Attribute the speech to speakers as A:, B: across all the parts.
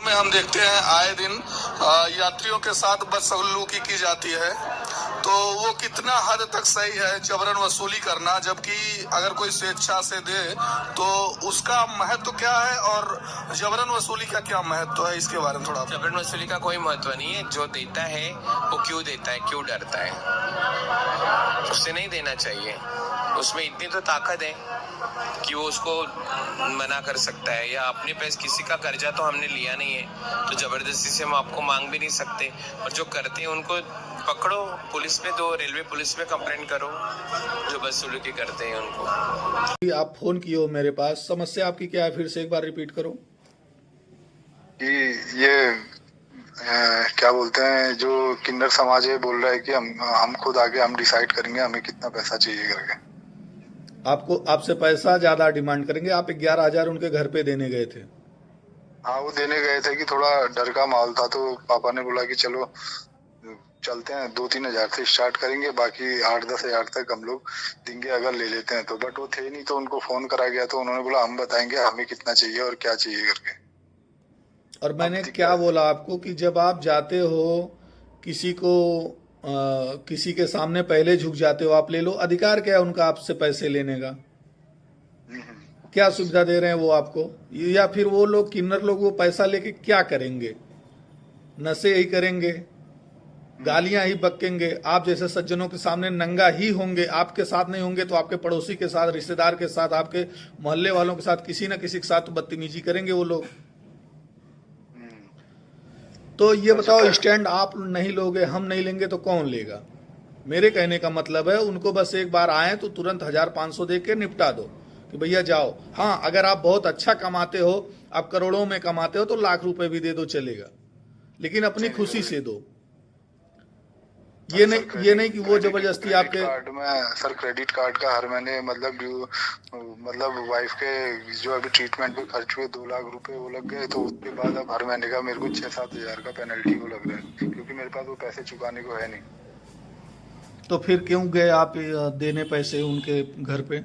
A: में हम देखते हैं आए दिन यात्रियों के साथ बदसलूकी की जाती है, तो वो कितना हद तक सही है जबरन वसूली करना, जबकि अगर कोई स्वेच्छा से दे तो उसका महत्व क्या है और जबरन वसूली का क्या महत्व है, इसके बारे में थोड़ा।
B: जबरन वसूली का कोई महत्व नहीं है। जो देता है वो क्यों देता है, क्यों डरता है? उससे नहीं देना चाहिए। उसमें इतनी तो ताकत है कि वो उसको मना कर सकता है, या अपने पैसे किसी का कर्जा तो हमने लिया नहीं है तो जबरदस्ती से हम आपको मांग भी नहीं सकते। और जो करते हैं उनको पकड़ो, पुलिस में दो, रेलवे पुलिस में कंप्लेंट करो, जो बदसलूकी करते हैं उनको।
A: आप फोन किए हो मेरे पास, समस्या आपकी क्या है, फिर से एक बार रिपीट करो।
C: कि ये क्या बोलते हैं, जो किन्नर समाज है बोल रहा है कि हम खुद आगे हम डिसाइड करेंगे हमें कितना पैसा चाहिए करके।
A: आपसे पैसा ज्यादा डिमांड करेंगे। आप 11,000 उनके घर पे देने गए थे।
C: हाँ, वो देने गए थे कि थोड़ा डर का माहौल था, तो पापा ने बोला कि चलो चलते हैं, 2-3 हजार से स्टार्ट करेंगे, बाकी 8-10 हजार तक हम लोग देंगे अगर ले लेते हैं तो। बट वो थे नहीं, तो उनको फोन करा गया तो उन्होंने बोला हम बताएंगे हमें कितना चाहिए और क्या चाहिए करके।
A: और मैंने क्या बोला आपको कि जब आप जाते हो किसी के सामने पहले झुक जाते हो, आप ले लो। अधिकार क्या है उनका आपसे पैसे लेने का? क्या सुविधा दे रहे हैं वो आपको? या फिर वो लोग किन्नर लोग वो पैसा लेके क्या करेंगे? नशे ही करेंगे, गालियां ही बकेंगे, आप जैसे सज्जनों के सामने नंगा ही होंगे। आपके साथ नहीं होंगे तो आपके पड़ोसी के साथ, रिश्तेदार के साथ, आपके मोहल्ले वालों के साथ, किसी न किसी के साथ बदतमीजी करेंगे वो लोग। तो ये बताओ, स्टैंड आप नहीं लोगे, हम नहीं लेंगे तो कौन लेगा? मेरे कहने का मतलब है उनको बस एक बार आए तो तुरंत 1,500 दे के निपटा दो कि भैया जाओ। हाँ, अगर आप बहुत अच्छा कमाते हो, आप करोड़ों में कमाते हो, तो लाख रुपए भी दे दो, चलेगा, लेकिन अपनी खुशी से दो। ये नहीं कि वो जबरदस्ती आपके
C: कार्ड में। सर, क्रेडिट कार्ड का हर महीने मतलब वाइफ के जो अभी ट्रीटमेंट पे खर्च हुए 2 लाख रुपए वो लग गए, तो उसके बाद अब हर महीने का मेरे को 6-7 हजार का पेनल्टी वो लग रहा है, क्योंकि मेरे पास वो पैसे चुकाने को है नहीं।
A: तो फिर क्यों गए आप देने पैसे उनके घर पे?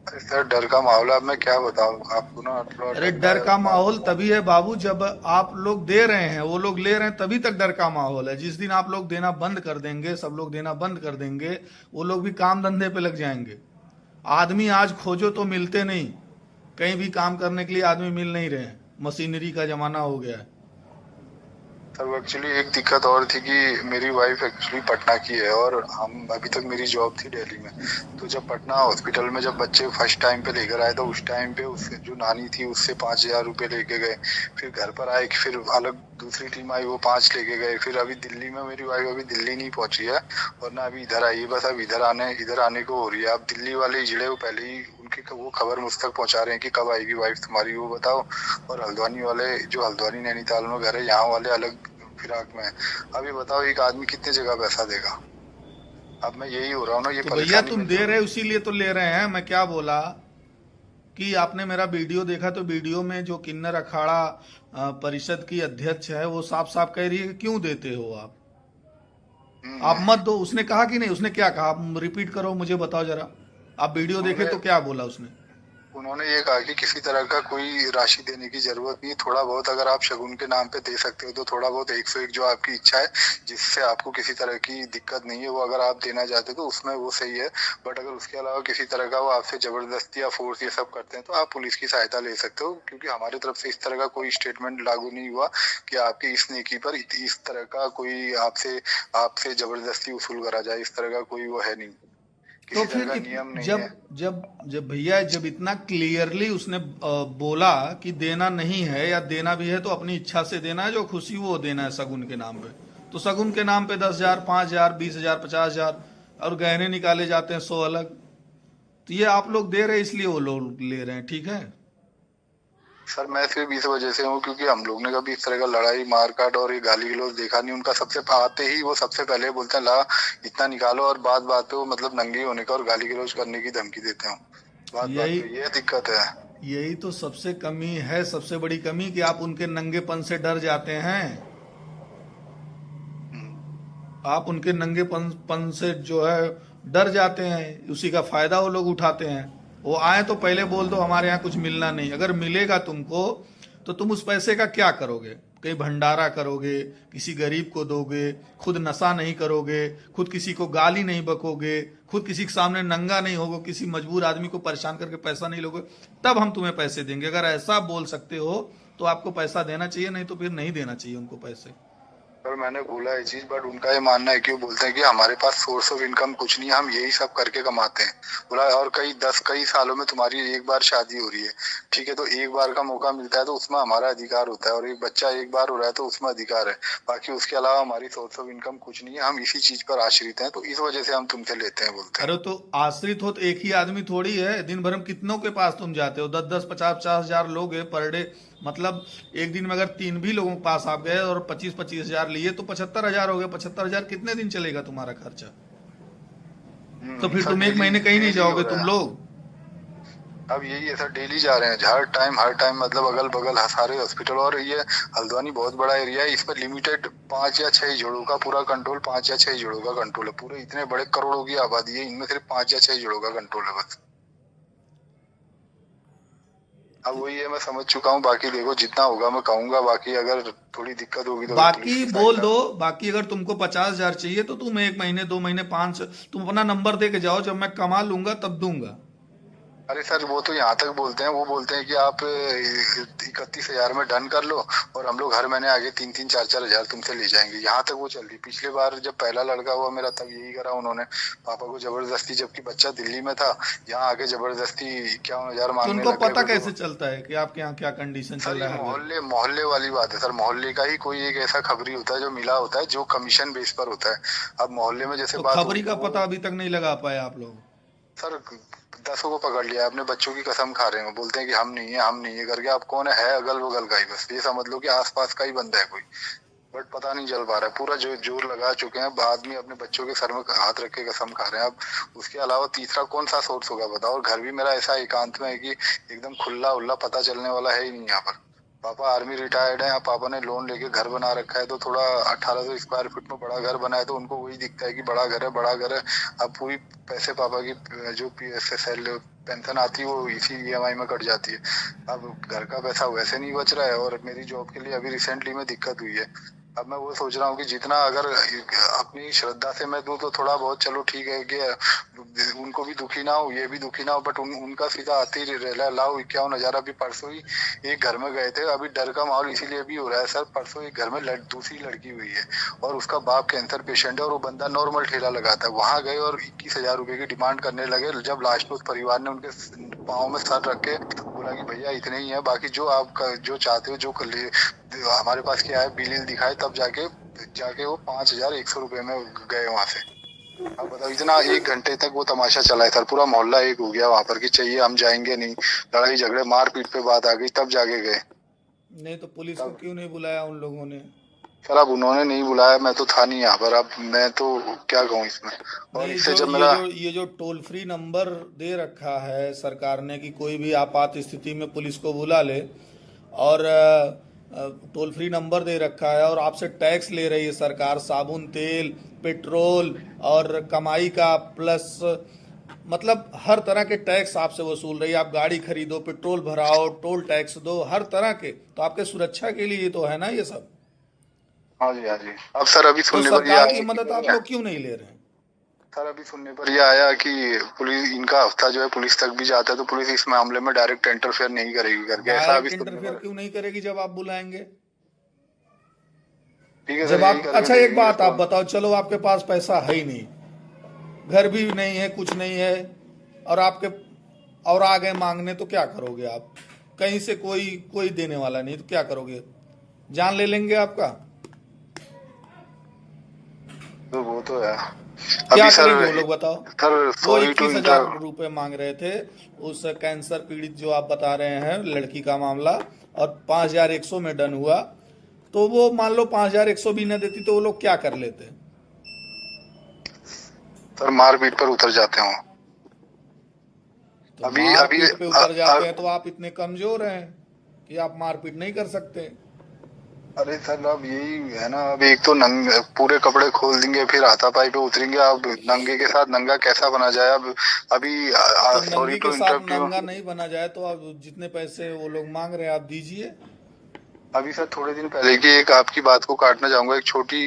C: सर, डर का माहौल है, अब मैं क्या बताऊं आपको ना।
A: अरे डर का माहौल तभी है बाबू जब आप लोग दे रहे हैं, वो लोग ले रहे हैं, तभी तक डर का माहौल है। जिस दिन आप लोग देना बंद कर देंगे, सब लोग देना बंद कर देंगे, वो लोग भी काम धंधे पे लग जाएंगे। आदमी आज खोजो तो मिलते नहीं, कहीं भी काम करने के लिए आदमी मिल नहीं रहे हैं, मशीनरी का जमाना हो गया है।
C: सर, वो एक्चुअली एक दिक्कत और थी कि मेरी वाइफ एक्चुअली पटना की है और हम अभी तक मेरी जॉब थी दिल्ली में। तो जब पटना हॉस्पिटल में जब बच्चे फर्स्ट टाइम पे लेकर आए, तो उस टाइम पे उससे जो नानी थी उससे 5,000 रुपये लेके गए। फिर घर पर आए, फिर अलग दूसरी टीम आई, वो 5 लेके गए। फिर अभी दिल्ली में मेरी वाइफ अभी दिल्ली नहीं पहुंची है और ना अभी इधर आई है, बस अब इधर आने को हो रही है। अब दिल्ली वाले जिले वो पहले ही उनकी वो खबर मुझ तक पहुंचा रहे हैं कि कब आएगी वाइफ तुम्हारी, वो बताओ। और हल्द्वानी वाले, जो हल्द्वानी नैनीताल में घर है, यहाँ वाले अलग फिराक में है। अब ये बताओ एक आदमी कितने जगह पैसा देगा? अब मैं यही हो रहा हूँ ना, ये
A: तो भैया तुम दे रहे हो इसीलिए तो ले रहे हैं। मैं क्या बोला कि आपने मेरा वीडियो देखा, तो वीडियो में जो किन्नर अखाड़ा परिषद की अध्यक्ष है वो साफ साफ कह रही है कि क्यों देते हो आप मत दो। उसने कहा कि नहीं? उसने क्या कहा? आप रिपीट करो, मुझे बताओ जरा। आप वीडियो देखे तो क्या बोला उसने?
C: उन्होंने ये कहा कि किसी तरह का कोई राशि देने की जरूरत नहीं, थोड़ा बहुत अगर आप शगुन के नाम पे दे सकते हो तो थोड़ा बहुत 101 जो आपकी इच्छा है, जिससे आपको किसी तरह की दिक्कत नहीं है, वो अगर आप देना चाहते हो तो उसमें वो सही है। बट अगर उसके अलावा किसी तरह का वो आपसे जबरदस्ती या फोर्स ये सब करते हैं तो आप पुलिस की सहायता ले सकते हो, क्योंकि हमारी तरफ से इस तरह का कोई स्टेटमेंट लागू नहीं हुआ कि आपकी इस नेकी पर इस तरह का कोई आपसे जबरदस्ती वसूल करा जाए। इस तरह का कोई वो है नहीं,
A: तो फिर
C: नियम नहीं
A: जब
C: है।
A: जब जब भैया जब इतना क्लियरली उसने बोला कि देना नहीं है, या देना भी है तो अपनी इच्छा से देना है, जो खुशी वो देना है शगुन के नाम पे, तो शगुन के नाम पे 10,000, 5,000, 20,000, 50,000 और गहने निकाले जाते हैं 100 अलग। तो ये आप लोग दे रहे हैं इसलिए वो लोग ले रहे हैं, ठीक है?
C: सर, मैं सिर्फ इस वजह से हूँ क्योंकि हम लोग ने कभी इस तरह का लड़ाई मारकाट और ये गाली गलौज देखा नहीं। उनका सबसे आते ही वो सबसे पहले बोलते हैं ला इतना निकालो, और बात बात पे वो मतलब नंगे होने का और गाली गलौज करने की धमकी देते हैं। बात पे ये दिक्कत है।
A: यही तो सबसे कमी है, सबसे बड़ी कमी, कि आप उनके नंगेपन से डर जाते हैं। आप उनके नंगेपन से जो है डर जाते हैं, उसी का फायदा वो लोग उठाते हैं। वो आए तो पहले बोल दो हमारे यहाँ कुछ मिलना नहीं। अगर मिलेगा तुमको तो तुम उस पैसे का क्या करोगे? कहीं भंडारा करोगे, किसी गरीब को दोगे, खुद नशा नहीं करोगे, खुद किसी को गाली नहीं बकोगे, खुद किसी के सामने नंगा नहीं होगे, किसी मजबूर आदमी को परेशान करके पैसा नहीं लोगे, तब हम तुम्हें पैसे देंगे। अगर ऐसा बोल सकते हो तो आपको पैसा देना चाहिए, नहीं तो फिर नहीं देना चाहिए उनको पैसे।
C: पर मैंने बोला ये चीज, बट उनका ये मानना है कि वो बोलते हैं कि हमारे पास सोर्स ऑफ इनकम कुछ नहीं है, हम यही सब करके कमाते हैं। बोला और कई सालों में तुम्हारी एक बार शादी हो रही है, ठीक है, तो एक बार का मौका मिलता है तो उसमें हमारा अधिकार होता है, और एक बच्चा एक बार हो रहा है तो उसमें अधिकार है। बाकी उसके अलावा हमारी सोर्स ऑफ इनकम कुछ नहीं है, हम इसी चीज पर आश्रित हैं, तो इस वजह से हम तुमसे लेते हैं, बोलते हैं।
A: अरे तो आश्रित हो तो एक ही आदमी थोड़ी है, दिन भर में कितनों के पास तुम जाते हो? 10-10, 50-50 हजार लोग है पर डे, मतलब एक दिन में अगर 3 भी लोगों के पास आप गए और 25-25 हजार लिए तो 75 हजार हो गए। 75 हजार कितने दिन चलेगा तुम्हारा खर्चा? तो फिर तुम एक महीने कहीं नहीं जाओगे तुम लोग।
C: अब यही है सर, डेली जा रहे हैं हर टाइम, मतलब अगल बगल सारे हॉस्पिटल। और ये हल्द्वानी बहुत बड़ा एरिया है, इस पर लिमिटेड 5 या 6 जोड़ों का पूरा कंट्रोल, 5 या 6 जोड़ों का कंट्रोल है। पूरे इतने बड़े करोड़ों की आबादी है, इनमें सिर्फ 5 या 6 जोड़ों का कंट्रोल है बस। अब वही है, मैं समझ चुका हूँ। बाकी देखो जितना होगा मैं कहूंगा, बाकी अगर थोड़ी दिक्कत होगी तो
A: बाकी बोल दो। बाकी अगर तुमको 50 हजार चाहिए तो तुम 1 महीने 2 महीने 5, तुम अपना नंबर दे के जाओ, जब मैं कमा लूंगा तब दूंगा।
C: अरे सर वो तो यहाँ तक बोलते हैं, वो बोलते हैं कि आप 31,000 में डन कर लो और हम लोग हर महीने आगे 3-4 हजार तुमसे ले जाएंगे। यहाँ तक वो चल रही। पिछले बार जब पहला लड़का हुआ मेरा तब यही करा उन्होंने, पापा को जबरदस्ती, जबकि बच्चा दिल्ली में था, यहाँ आके जबरदस्ती 51,000 मांगने
A: उनको
C: लगे।
A: पता कैसे चलता है कि आपके यहाँ क्या कंडीशन चल रहा है?
C: मोहल्ले वाली बात है सर, मोहल्ले का ही कोई एक ऐसा खबरी होता है जो मिला होता है, जो कमीशन बेस पर होता है। अब मोहल्ले में जैसे
A: तो
C: बात
A: खबरी का पता अभी तक नहीं लगा पाए आप लोग?
C: सर 10 को पकड़ लिया, अपने बच्चों की कसम खा रहे हैं, बोलते हैं कि हम नहीं है करके। आप कौन है अगल बगल का ही, बस ये समझ लो कि आसपास का ही बंदा है कोई, बट पता नहीं चल पा रहा है। पूरा जो जोर लगा चुके हैं, आदमी अपने बच्चों के सर में हाथ रख के कसम खा रहे हैं। अब उसके अलावा तीसरा कौन सा सोर्स होगा बताओ? और घर भी मेरा ऐसा एकांत में है कि एकदम खुला उल्ला पता चलने वाला है ही नहीं यहाँ पर। पापा आर्मी रिटायर्ड है, पापा ने लोन लेके घर बना रखा है, तो थोड़ा 1800 स्क्वायर फीट में बड़ा घर बना है, तो उनको वही दिखता है कि बड़ा घर है। अब पूरी पैसे पापा की जो पेंशन आती है वो इसी EMI में कट जाती है। अब घर का पैसा वैसे नहीं बच रहा है, और मेरी जॉब के लिए अभी रिसेंटली में दिक्कत हुई है। अब मैं वो सोच रहा हूँ कि जितना अगर अपनी श्रद्धा से मैं दूं तो थोड़ा बहुत चलो ठीक है कि उनको भी दुखी ना हो, ये भी दुखी ना हो, बट उनका सीधा आते ही रह लाओ 51,000। अभी परसों ही एक घर में गए थे, अभी डर का माहौल इसीलिए भी हो रहा है सर। परसों एक घर में दूसरी लड़की हुई है और उसका बाप कैंसर पेशेंट है, और वो बंदा नॉर्मल ठेला लगाता है। वहां गए और 21,000 रुपए की डिमांड करने लगे। जब लास्ट में उस परिवार ने उनके पाँव में सर रख के बोला कि भैया इतने ही है, बाकी जो आप जो चाहते हो जो कर लिए, हमारे पास क्या है बिल दिखाए, तब जाके वो 5,100 रुपए में गए वहां से। अब बताओ, इतना 1 घंटे तक वो तमाशा चला है सर। पूरा मोहल्ला एक हो गया वहां पर कि चाहिए हम जाएंगे नहीं, लड़ाई झगड़े मारपीट पे बात आ गई, तब जाके गए।
A: नहीं तो पुलिस को क्यों नहीं बुलाया उन लोगों ने?
C: सर अब उन्होंने नहीं बुलाया, मैं तो था नहीं यहाँ पर, अब मैं तो क्या कहूँ इसमें। और इससे जब मेरा
A: ये जो टोल फ्री नंबर दे रखा है सरकार ने कि कोई भी आपात स्थिति में पुलिस को बुला ले, और टोल फ्री नंबर दे रखा है, और आपसे टैक्स ले रही है सरकार, साबुन, तेल, पेट्रोल और कमाई का प्लस, मतलब हर तरह के टैक्स आपसे वसूल रही है। आप गाड़ी खरीदो, पेट्रोल भराओ, टोल टैक्स दो, हर तरह के, तो आपके सुरक्षा के लिए तो है ना ये सब।
C: हाँ जी हाँ जी। अब सर अभी
A: तो
C: सुनने पर
A: सरकार की मदद आप लोग क्यों नहीं ले रहे हैं?
C: सर अभी सुनने पर यह आया कि पुलिस, इनका हफ्ता जो है पुलिस तक भी जाता है, तो पुलिस इस मामले में डायरेक्ट इंटरफेयर नहीं करेगी करके, ऐसा अभी
A: इंटरफेयर क्यों नहीं करेगी जब आप बुलाएंगे?
C: ठीक है
A: जब आप, अच्छा एक बात आप बताओ, चलो आपके पास पैसा है ही नहीं, घर भी नहीं है, कुछ नहीं है, और आ गए मांगने, तो क्या करोगे आप? कहीं से कोई देने वाला नहीं, तो क्या करोगे? जान ले लेंगे आपका?
C: तो वो तो है।
A: क्या
C: अभी
A: करेंगे वो लोग बताओ?
C: सर
A: वो 21,000 रुपए मांग रहे थे उस कैंसर पीड़ित जो आप बता रहे हैं लड़की का मामला, और 5,100 में डन हुआ। तो वो मान लो 5,100 भी न देती तो वो लोग क्या कर लेते?
C: सर मारपीट पर उतर जाते हो।
A: तो मारपीट पे उतर जाते हैं तो आप इतने कमजोर हैं कि आप मारपीट नहीं कर सकते?
C: अरे सर अब यही है ना, अब एक तो पूरे कपड़े खोल देंगे, फिर हाथापाई पे उतरेंगे। अब नंगे के साथ नंगा कैसा बना जाए? अब अभी
A: तो नंगे के साथ नंगा नहीं बना जाए तो अब जितने पैसे वो लोग मांग रहे हैं आप दीजिए,
C: अभी सर थोड़े दिन पहले की एक आपकी बात को काटना चाहूंगा, एक छोटी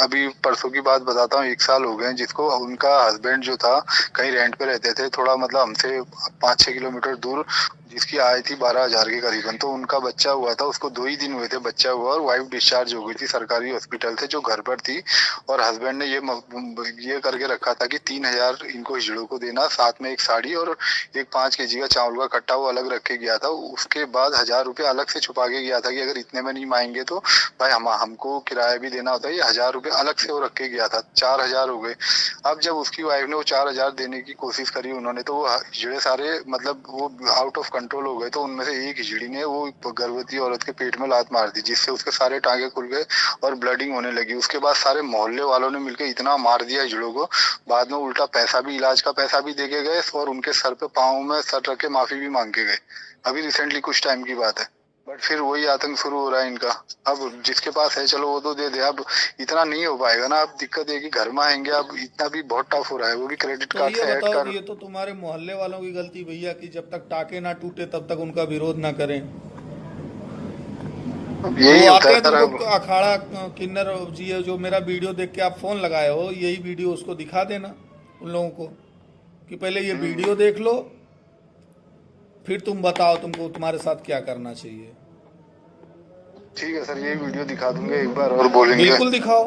C: अभी परसों की बात बताता हूँ। 1 साल हो गए जिसको उनका हस्बैंड जो था कहीं रेंट पे रहते थे, थोड़ा मतलब हमसे 5-6 किलोमीटर दूर, जिसकी आय थी 12,000 के करीबन। तो उनका बच्चा हुआ था, उसको 2 ही दिन हुए थे बच्चा हुआ, और वाइफ डिस्चार्ज हो गई थी सरकारी हॉस्पिटल से जो घर पर थी। और हस्बैंड ने ये करके रखा था कि 3,000 इनको हिजड़ों को देना, साथ में एक साड़ी और एक 5 केजी का चावल का कट्टा वो अलग रख के गया था। उसके बाद 1,000 रुपये अलग से छुपा के गया था कि अगर इतने में नहीं मांगेंगे तो भाई हमको किराया भी देना होता है। ये 1,000 रुपये अलग से वो रख के गया था। 4,000 हो गए। अब जब उसकी वाइफ ने वो 4,000 देने की कोशिश करी उन्होंने, तो वो हिजड़े सारे मतलब वो आउट ऑफ कंट्रोल हो गए। तो उनमें से एक हिजड़ी ने वो गर्भवती औरत के पेट में लात मार दी, जिससे उसके सारे टांगे खुल गए और ब्लडिंग होने लगी। उसके बाद सारे मोहल्ले वालों ने मिलकर इतना मार दिया हिजड़ों को, बाद में उल्टा पैसा भी, इलाज का पैसा भी दे के गए और उनके सर पे पाँव में सर रख के माफी भी मांग के गए। अभी रिसेंटली कुछ टाइम की बात है। बट फिर वही आतंक शुरू हो रहा है इनका। अब जिसके पास है चलो वो तो दे दे, अब इतना नहीं हो पाएगा ना। अब दिक्कत है कि घर में आएंगे, अब इतना भी बहुत टफ हो रहा है, वो भी क्रेडिट
A: तो
C: कार्ड
A: ये
C: से ऐड
A: बताओ,
C: कर।
A: ये तो तुम्हारे मोहल्ले वालों की गलती भैया कि जब तक टाके ना टूटे तब तक उनका विरोध ना करें।
C: यही
A: वो
C: होता
A: आते
C: है
A: हैं
C: सर।
A: तुमको अखाड़ा किन्नर जी, है जो मेरा वीडियो देख के आप फोन लगाए हो, यही वीडियो उसको दिखा देना उन लोगों को कि पहले ये वीडियो देख लो, फिर तुम बताओ तुमको तुम्हारे साथ क्या करना चाहिए।
C: ठीक है सर, यही वीडियो दिखा दूंगे एक बार और बोलेंगे।
A: बिल्कुल दिखाओ,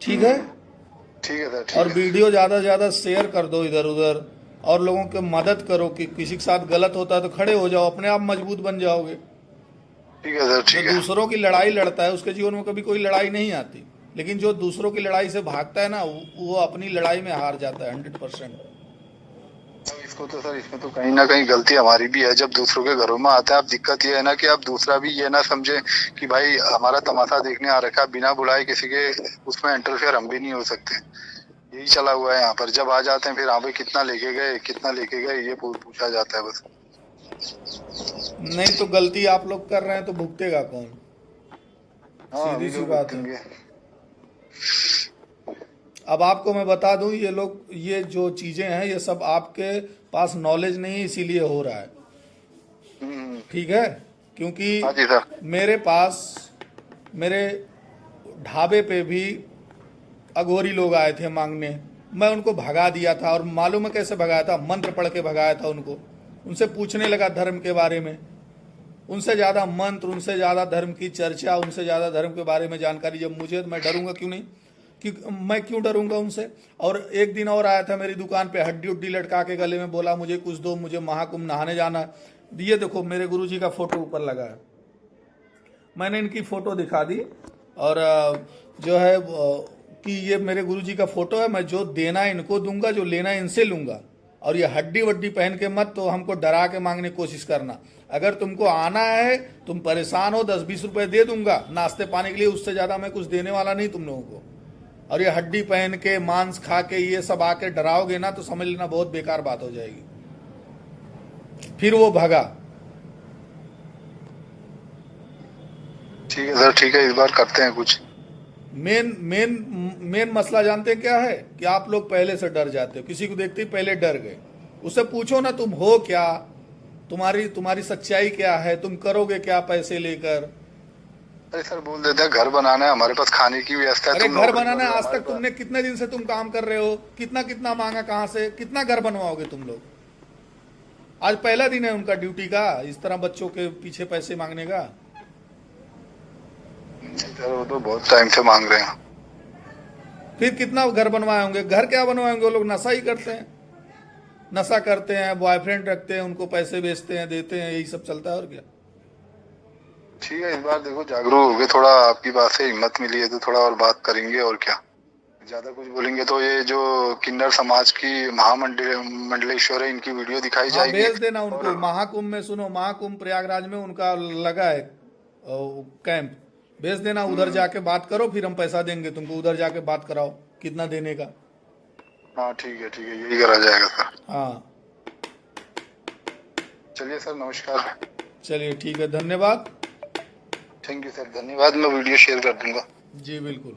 A: ठीक है।
C: ठीक है सर, ठीक
A: और
C: है।
A: वीडियो ज़्यादा से ज़्यादा शेयर कर दो इधर उधर, और लोगों की मदद करो कि किसी के साथ गलत होता है तो खड़े हो जाओ, अपने आप मजबूत बन जाओगे।
C: ठीक है सर,
A: जो
C: ठीक है।
A: दूसरों की लड़ाई लड़ता है उसके जीवन में कभी कोई लड़ाई नहीं आती, लेकिन जो दूसरों की लड़ाई से भागता है ना, वो अपनी लड़ाई में हार जाता है 100%।
C: इसको तो सर, इसमें तो कहीं ना कहीं गलती हमारी भी है जब दूसरों के घरों में आते हैं। अब दिक्कत ये है ना कि अब दूसरा भी ये ना समझे कि भाई हमारा तमाशा देखने आ रखा है, बिना बुलाए किसी के उसमें इंटरफेयर हम भी नहीं हो सकते। यही चला हुआ है यहाँ पर। जब आ जाते हैं फिर हाँ भाई कितना लेके गए, कितना लेके गए, ये पूछा जाता है बस।
A: नहीं तो गलती आप लोग कर रहे हैं तो भुगतेगा कौन?
C: हाँ,
A: सीधी
C: अभी
A: सी
C: तो
A: बात है।
C: भुगतेंगे।
A: अब आपको मैं बता दूं, ये लोग, ये जो चीजें हैं ये सब आपके पास नॉलेज नहीं है इसीलिए हो रहा है, ठीक है। क्योंकि
C: हाँ जी सर।
A: मेरे पास, मेरे ढाबे पे भी अघोरी लोग आए थे मांगने, मैं उनको भगा दिया था। और मालूम है कैसे भगाया था? मंत्र पढ़ के भगाया था उनको। उनसे पूछने लगा धर्म के बारे में, उनसे ज़्यादा मंत्र, उनसे ज़्यादा धर्म की चर्चा, उनसे ज़्यादा धर्म के बारे में जानकारी जब मुझे, तो मैं डरूंगा क्यों नहीं? कि मैं क्यों डरूंगा उनसे? और एक दिन और आया था मेरी दुकान पे, हड्डी उड्डी लटका के गले में, बोला मुझे कुछ दो, मुझे महाकुंभ नहाने जाना है। ये देखो मेरे गुरुजी का फोटो ऊपर लगा है, मैंने इनकी फोटो दिखा दी, और जो है कि ये मेरे गुरुजी का फोटो है। मैं जो देना है इनको दूंगा, जो लेना है इनसे लूंगा। और ये हड्डी वड्डी पहन के मत तो हमको डरा के मांगने की कोशिश करना। अगर तुमको आना है, तुम परेशान हो, 10-20 रुपए दे दूंगा नाश्ते पानी के लिए, उससे ज्यादा मैं कुछ देने वाला नहीं तुम लोगों को। और ये हड्डी पहन के, मांस खा के, ये सब आके डराओगे ना तो समझ लेना बहुत बेकार बात हो जाएगी। फिर वो भगा।
C: ठीक है सर, ठीक है, इस बार करते हैं कुछ।
A: मेन मसला जानते हैं क्या है? कि आप लोग पहले से डर जाते हो, किसी को देखते ही पहले डर गए। उससे पूछो ना तुम हो क्या, तुम्हारी सच्चाई क्या है, तुम करोगे क्या पैसे लेकर?
C: अरे सर बोल देते हैं घर बनाना है, हमारे पास खाने की व्यवस्था है।
A: अरे
C: तुम
A: घर
C: नौकरी
A: बनाना है,
C: करो,
A: आज
C: हमारे
A: तक तुमने कितने दिन से तुम काम कर रहे हो? कितना कितना मांगा, कहां से कितना घर बनवाओगे तुम लोग? आज पहला दिन है उनका ड्यूटी का, इस तरह बच्चों के पीछे पैसे मांगने का।
C: सर वो तो बहुत टाइम से मांग रहे हैं।
A: फिर कितना घर बनवाए होंगे? घर क्या बनवाएंगे? वो लोग नशा ही करते हैं, नशा करते हैं, बॉयफ्रेंड रखते हैं, उनको पैसे बेचते हैं, देते हैं, यही सब चलता है और क्या।
C: ठीक है, इस बार देखो जागरूक हो गए थोड़ा, आपकी बात से हिम्मत मिली है तो थोड़ा और बात करेंगे। और क्या ज्यादा कुछ बोलेंगे तो ये जो किन्नर समाज की महामंडलेश्वर है, इनकी वीडियो दिखाई जाएगी।
A: भेज देना उनको। महाकुंभ में सुनो, महाकुंभ प्रयागराज में उनका लगा है कैंप, भेज देना। उधर जाके बात करो, फिर हम पैसा देंगे तुमको। उधर जाके बात कराओ कितना देने का।
C: हाँ ठीक है, ठीक है, यही करा जाएगा सर।
A: हाँ
C: चलिए सर, नमस्कार।
A: चलिए ठीक है, धन्यवाद।
C: थैंक यू सर, धन्यवाद। मैं वीडियो शेयर कर दूंगा।
A: जी बिल्कुल।